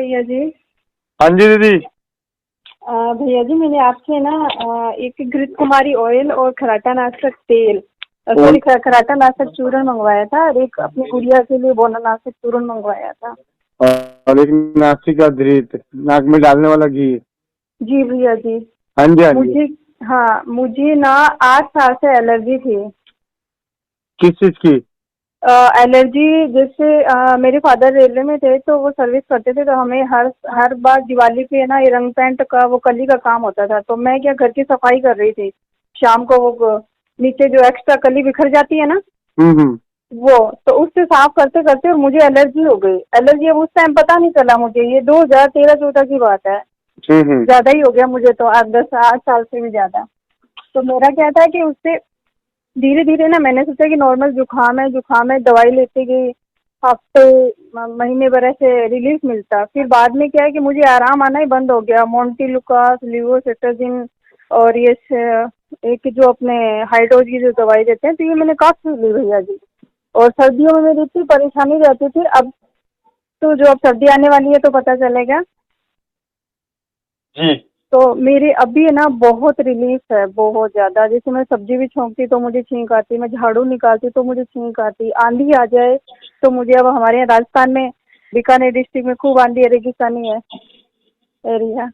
भैया जी। हाँ जी दीदी। भैया जी, मैंने आपसे ना एक घृत कुमारी ऑयल और खराटा नाशक तेल, सॉरी खराटा नाशक चूर्ण मंगवाया था, और एक अपनी गुड़िया के लिए बोना नाशक चूर्ण मंगवाया था, और एक नासिक का धृत, नाक में डालने वाला घी। जी भैया जी। हाँ जी हाँ जी। मुझे, हाँ, मुझे ना 8 साल से एलर्जी थी। किस चीज की? एलर्जी जैसे मेरे फादर रेलवे में थे, तो वो सर्विस करते थे, तो हमें हर हर बार दिवाली पे ना ये रंग पेंट का वो कली का काम होता था। तो मैं क्या घर की सफाई कर रही थी, शाम को वो नीचे जो एक्स्ट्रा कली बिखर जाती है ना, हम्म। वो तो उससे साफ करते करते और मुझे एलर्जी हो गई। एलर्जी अब उस टाइम पता नहीं चला मुझे, ये 2013-14 की बात है। ज्यादा ही हो गया मुझे तो, 8 साल से भी ज्यादा। तो मेरा क्या था कि उससे धीरे धीरे ना मैंने सोचा कि नॉर्मल जुकाम है, दवाई लेते गई, हफ्ते महीने भर ऐसे रिलीफ मिलता। फिर बाद में क्या है कि मुझे आराम आना ही बंद हो गया। मोंटीलुकास, लिवोसिट्राजिन और ये एक जो अपने हाइड्रोज की जो दवाई देते हैं, तो ये मैंने काफी ली भैया जी। और सर्दियों में मेरी इतनी परेशानी रहती थी। अब तो जो अब सर्दी आने वाली है तो पता चलेगा जी। तो मेरे अभी है ना बहुत रिलीफ है, बहुत ज्यादा। जैसे मैं सब्जी भी छोंकती तो मुझे छींक आती, मैं झाड़ू निकालती तो मुझे छींक आती, आंधी आ जाए तो मुझे, अब हमारे यहाँ राजस्थान में बीकानेर डिस्ट्रिक्ट में खूब आंधी है, रेगिस्तानी है एरिया,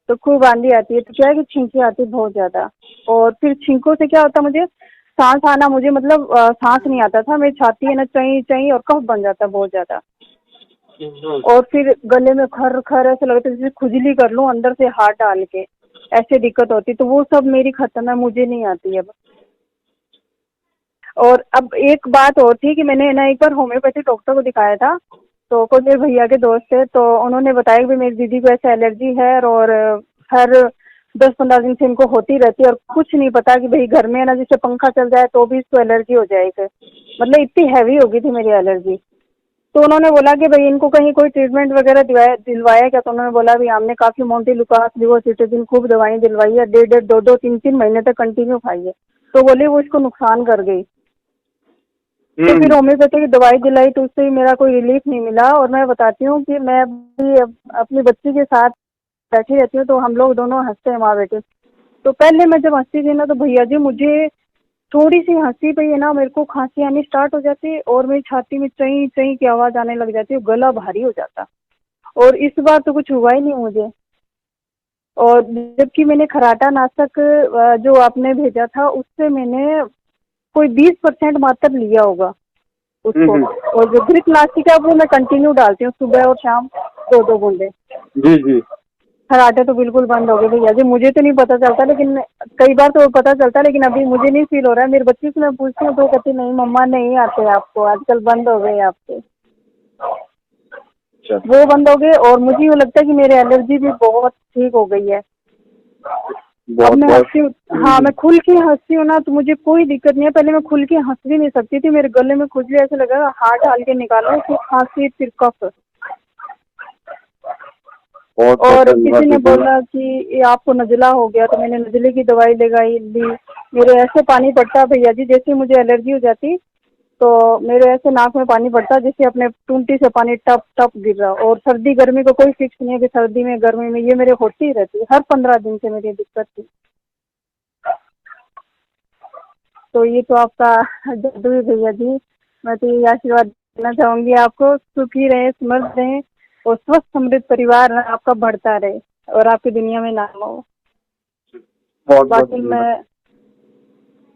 तो खूब आंधी आती है, तो क्या है कि छींकी आती बहुत ज्यादा। और फिर छींकों से क्या होता, मुझे सांस आना, मुझे मतलब सांस नहीं आता था, मेरी छाती है ना चई चई और कफ बन जाता बहुत ज्यादा। और फिर गले में खर खर ऐसे लगता है जैसे खुजली कर लूं अंदर से हाथ डाल के, ऐसे दिक्कत होती। तो वो सब मेरी खत्म है, मुझे नहीं आती अब। और अब एक बात और थी कि मैंने ना एक बार होम्योपैथी डॉक्टर को दिखाया था, तो कोई मेरे भैया के दोस्त थे, तो उन्होंने बताया कि भाई मेरी दीदी को ऐसे एलर्जी है, और हर 10-15 दिन से इनको होती रहती है, और कुछ नहीं पता कि भाई घर में ना जैसे पंखा चल जाए तो भी इसको एलर्जी हो जाएगी। मतलब इतनी हैवी हो गई थी मेरी एलर्जी। तो उन्होंने बोला कि भाई इनको कहीं कोई ट्रीटमेंट वगैरह दिलवाया क्या? तो उन्होंने बोला भी हमने काफी मोंटीलुकास, लिवोसिट्राजिन खूब दवाएं दिलवाई है, 1.5 2 3 महीने तक कंटिन्यू खाई है। तो बोले वो इसको नुकसान कर गई। तो फिर होम्योपैथी की दवाई दिलाई, तो उससे भी मेरा कोई रिलीफ नहीं मिला। और मैं बताती हूँ कि मैं भी अपनी बच्ची के साथ बैठी रहती हूँ, तो हम लोग दोनों हंसते हैं माँ बेटे। तो पहले मैं जब हंसती थी ना, तो भैया जी मुझे थोड़ी सी हंसी पे ही ना मेरे को खांसी आनी स्टार्ट हो जाती, और मेरी छाती में चई चई की आवाज आने लग जाती है, गला भारी हो जाता। और इस बार तो कुछ हुआ ही नहीं मुझे। और जबकि मैंने खराटा नाशक जो आपने भेजा था, उससे मैंने कोई 20% मात्र लिया होगा उसको। और जो घृत नासिक है वो मैं कंटिन्यू डालती हूँ, सुबह और शाम 2-2 बूंदे। जी जी। खराटे तो बिल्कुल बंद हो गए भैया जी, मुझे तो नहीं पता चलता, लेकिन कई बार तो पता चलता, लेकिन अभी मुझे नहीं फील हो रहा है। मेरी बच्ची से मैं पूछती हूँ तो कहती नहीं मम्मा नहीं आते आपको, आजकल बंद हो गए आपके। वो बंद हो गए, और मुझे यूँ लगता है कि मेरी एलर्जी भी बहुत ठीक हो गई है। अब मैं हंसती हूँ, हाँ मैं खुल के हंसती हूँ ना, तो मुझे कोई दिक्कत नहीं है। पहले मैं खुल के हंस भी नहीं सकती थी, मेरे गले में खुजली, ऐसे लगा हाथ डाल के निकालो, फिर खांसी फिर कफ। और किसी ने बोला कि ये आपको नजला हो गया, तो मैंने नजले की दवाई लगाई ली। मेरे ऐसे पानी पड़ता भैया जी, जैसे मुझे एलर्जी हो जाती तो मेरे ऐसे नाक में पानी पड़ता, जैसे अपने टूंटी से पानी टप टप गिर रहा। और सर्दी गर्मी को कोई फिक्स नहीं है कि सर्दी में गर्मी में, ये मेरे होती ही रहती है, हर 15 दिन से मेरी दिक्कत थी। तो ये तो आपका जादू है भैया जी। मैं तो ये आशीर्वाद देना चाहूंगी आपको, सुखी रहे, समृद्ध रहे, और स्वस्थ समृद्ध परिवार आपका बढ़ता रहे, और आपकी दुनिया में नाम हो। बाकी मैं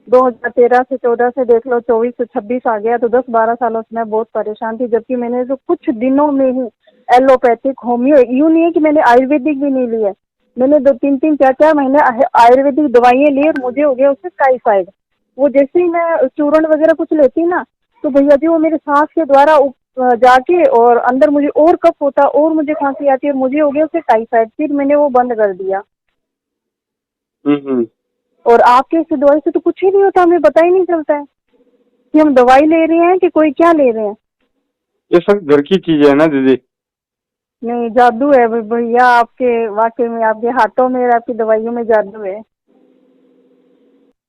2013 से 14 से देख लो, 24 से 26 आ गया, तो 10-12 सालों से मैं बहुत परेशान थी। जबकि मैंने जो कुछ दिनों में ही एलोपैथिक, होम्यो, यूँ नहीं है कि मैंने आयुर्वेदिक भी नहीं लिया, मैंने 2-3 4 महीने आयुर्वेदिक दवाइयाँ ली, और मुझे हो गया उससे टाइफाइड। वो जैसे ही मैं चूर्ण वगैरह कुछ लेती ना, तो भैया जी वो मेरे सांस के द्वारा जाके और अंदर मुझे और कफ होता, और मुझे खांसी आती, और मुझे हो गया उससे टाइफाइड। फिर मैंने वो बंद कर दिया। और आपके इस दवाई से तो कुछ ही नहीं होता, हमें पता ही नहीं चलता है कि हम दवाई ले रहे हैं कि कोई क्या ले रहे हैं। ये सब घर की चीज है ना दीदी। नहीं, जादू है भैया आपके, वाकई में आपके हाथों में और आपकी दवाइयों में जादू है।